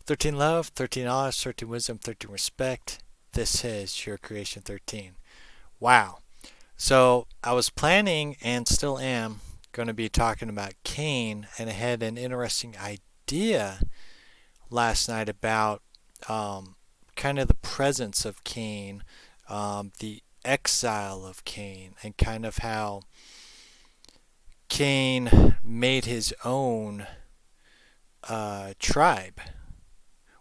13 love, 13 knowledge, 13 wisdom, 13 respect. This is your creation 13. Wow. So I was planning and still am going to be talking about Cain, and I had an interesting idea last night about kind of the presence of Cain, the exile of Cain, and kind of how Cain made his own tribe.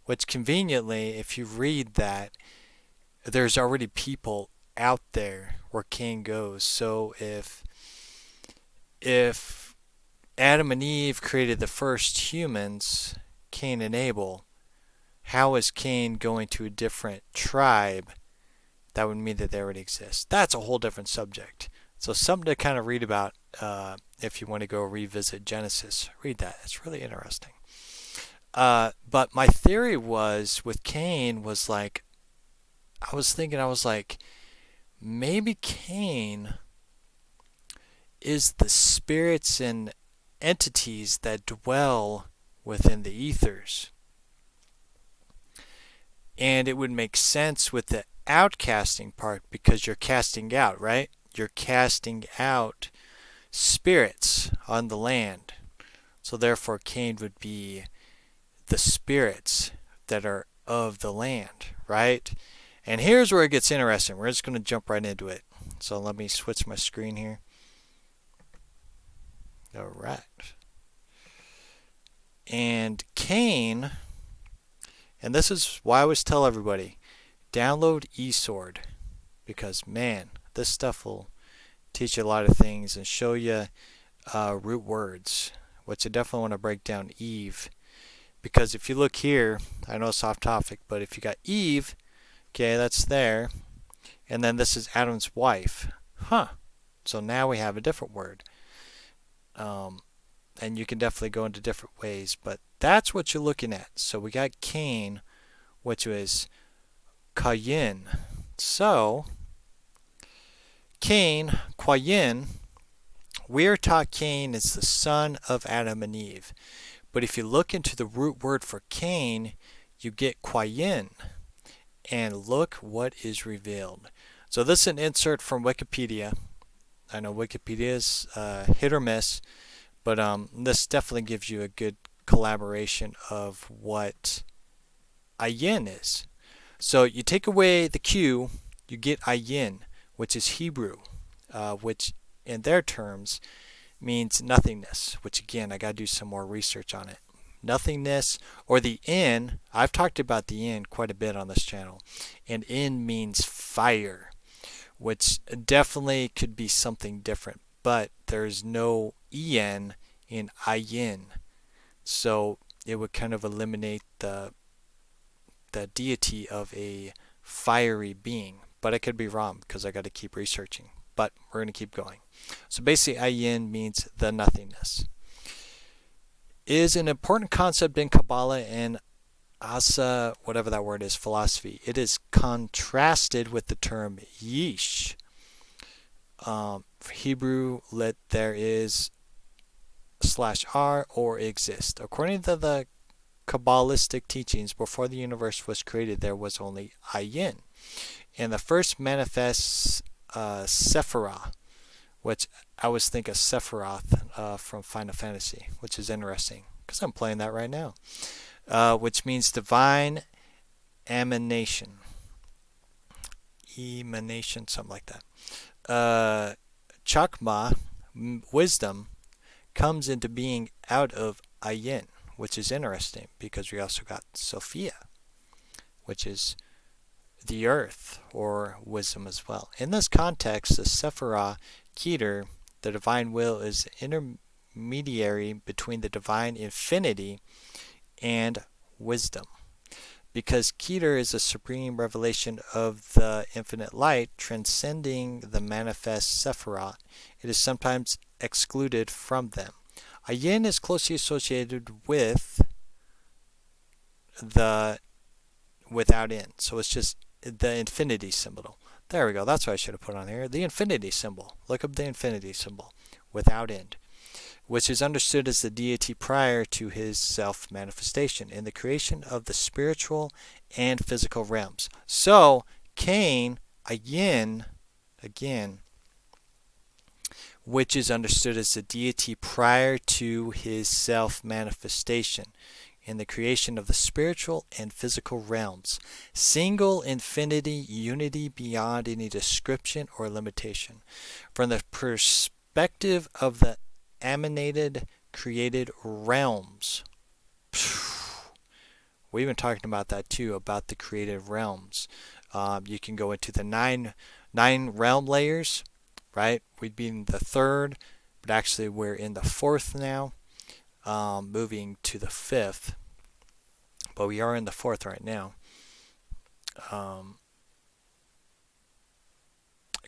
Which conveniently, if you read that, there's already people out there where Cain goes. So if Adam and Eve created the first humans, Cain and Abel, how is Cain going to a different tribe? That would mean that they already exist. That's a whole different subject. So something to kind of read about if you want to go revisit Genesis. Read that. It's really interesting. But my theory was with Cain was like, I was like, maybe Cain is the spirits and entities that dwell within the ethers. And it would make sense with the outcasting part because you're casting out, right? You're casting out spirits on the land. So therefore, Cain would be the spirits that are of the land, right? And here's where it gets interesting. We're just going to jump right into it. So let me switch my screen here. All right. And Cain, and this is why I always tell everybody, download eSword because man, this stuff will teach you a lot of things and show you root words, which I definitely want to break down Eve. Because if you look here, I know it's off topic, but if you got Eve, okay, that's there, and then this is Adam's wife. Huh. So now we have a different word. And you can definitely go into different ways, but that's what you're looking at. So we got Cain, which was Cain. So, Cain, Cain, we are taught Cain is the son of Adam and Eve. But if you look into the root word for Cain, you get Cain. And look what is revealed. So this is an insert from Wikipedia. I know Wikipedia is hit or miss, but this definitely gives you a good collaboration of what ayin is. So you take away the Q, you get ayin, which is Hebrew, which in their terms means nothingness, which again, I got to do some more research on it. Nothingness, or the in, I've talked about the in quite a bit on this channel, and in means fire, which definitely could be something different, but there's no en in ayin, so it would kind of eliminate the deity of a fiery being, but I could be wrong because I got to keep researching, but we're going to keep going. So basically ayin means the nothingness. Is an important concept in Kabbalah and Asa, whatever that word is, philosophy. It is contrasted with the term yesh. For Hebrew, let there is /r or exist. According to the Kabbalistic teachings, before the universe was created, there was only ayin. And the first manifest Sephirah, which I always think of Sephiroth from Final Fantasy, which is interesting because I'm playing that right now, which means divine emanation. Emanation, something like that. Chakma, wisdom, comes into being out of ayin, which is interesting because we also got Sophia, which is the earth or wisdom as well. In this context, the Sephirah Keter, the divine will, is intermediary between the divine infinity and wisdom. Because Keter is a supreme revelation of the infinite light transcending the manifest Sephirah, it is sometimes excluded from them. Ayin is closely associated with the without in, so it's just the infinity symbol. There we go. That's what I should have put on here. The infinity symbol. Look up the infinity symbol without end. which is understood as the deity prior to his self-manifestation in the creation of the spiritual and physical realms. So, Cain, a yin, again, which is understood as the deity prior to his self-manifestation in the creation of the spiritual and physical realms. Single infinity unity beyond any description or limitation. From the perspective of the emanated created realms. We've been talking about that too, about the created realms. You can go into the nine realm layers, right? We'd be in the third, but actually we're in the fourth now, moving to the fifth. But we are in the fourth right now.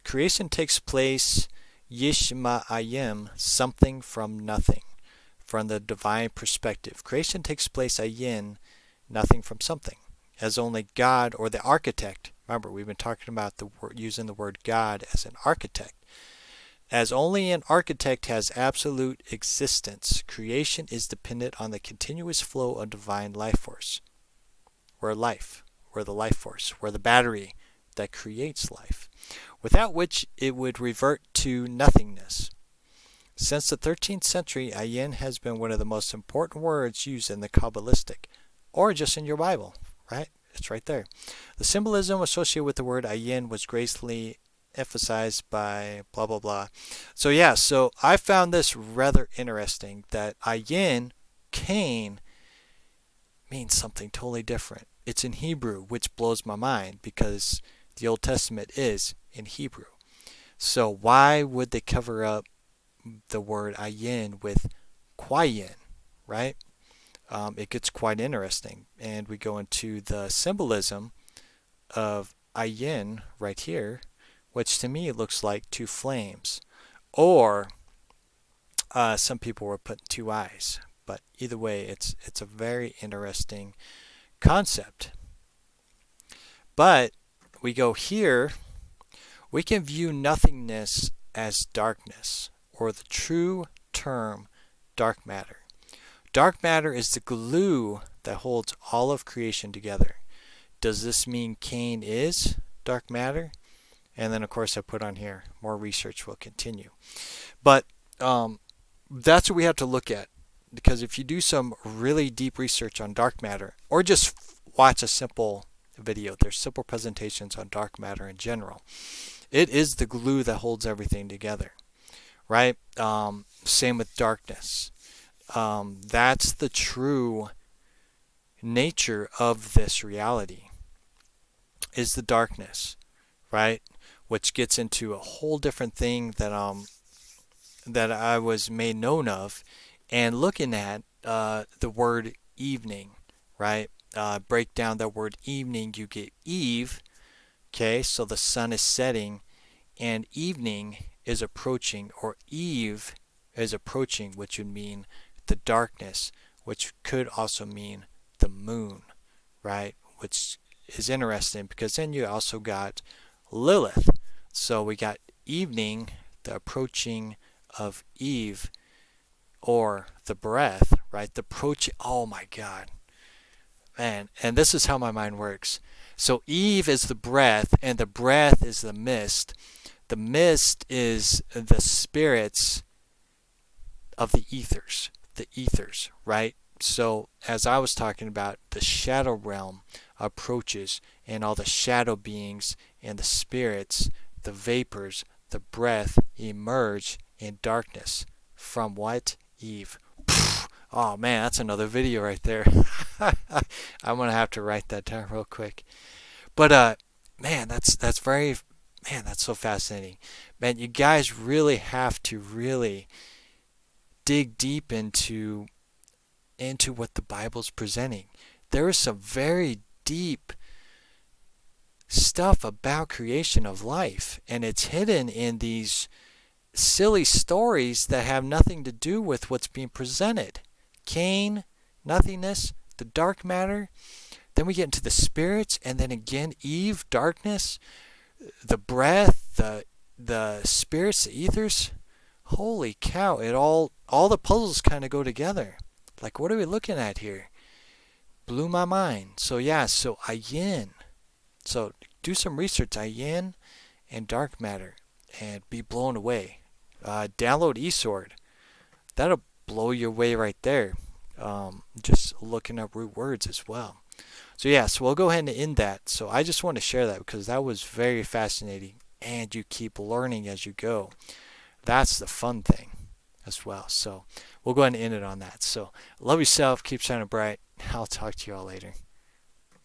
Creation takes place Yishma'ayim, something from nothing, from the divine perspective. Creation takes place ayin, nothing from something, as only God or the architect. Remember, we've been talking about using the word God as an architect. As only an architect has absolute existence, creation is dependent on the continuous flow of divine life force. We're life. We're the life force. We're the battery that creates life, without which it would revert to nothingness. Since the 13th century, ayin has been one of the most important words used in the Kabbalistic, or just in your Bible, right? It's right there. The symbolism associated with the word ayin was gracefully emphasized by blah, blah, blah. So yeah, so I found this rather interesting, that ayin, Cain, means something totally different. It's in Hebrew, which blows my mind because the Old Testament is in Hebrew. So why would they cover up the word ayin with kwayin, right? It gets quite interesting. And we go into the symbolism of ayin right here, which to me looks like two flames. Or some people were putting two eyes. But either way, it's a very interesting concept. But we go here, we can view nothingness as darkness, or the true term dark matter. Dark matter is the glue that holds all of creation together. Does this mean Cain is dark matter? And then of course I put on here, more research will continue. But that's what we have to look at, because if you do some really deep research on dark matter, or just watch a simple video, there's simple presentations on dark matter in general. It is the glue that holds everything together, right? Same with darkness. That's the true nature of this reality, is the darkness, right? Which gets into a whole different thing that I was made known of, and looking at the word evening, right? Break down that word evening, you get Eve, okay? So the sun is setting, and evening is approaching, or Eve is approaching, which would mean the darkness, which could also mean the moon, right? Which is interesting because then you also got Lilith. So we got evening, the approaching of Eve, or the breath, right? The approach. Oh my God, man! And this is how my mind works. So Eve is the breath, and the breath is the mist. The mist is the spirits of the ethers, right? So as I was talking about, the shadow realm approaches, and all the shadow beings and the spirits, the vapors, the breath emerge in darkness. From what? Eve. Oh man, that's another video right there. I'm gonna have to write that down real quick. But man, that's so fascinating. Man, you guys really have to really dig deep into what the Bible's presenting. There is some very deep stuff about creation of life, and it's hidden in these silly stories that have nothing to do with what's being presented. Cain, nothingness, the dark matter. Then we get into the spirits, and then again Eve, darkness, the breath, the spirits, the ethers. Holy cow, it all the puzzles kind of go together. Like, what are we looking at here? Blew my mind. So yeah, so Ayin. So do some research, Ayin and dark matter, and be blown away. Download eSword. That'll blow you away right there. Just looking up root words as well. So yeah, so we'll go ahead and end that. So I just want to share that because that was very fascinating, and you keep learning as you go. That's the fun thing as well. So we'll go ahead and end it on that. So love yourself, keep shining bright. I'll talk to you all later.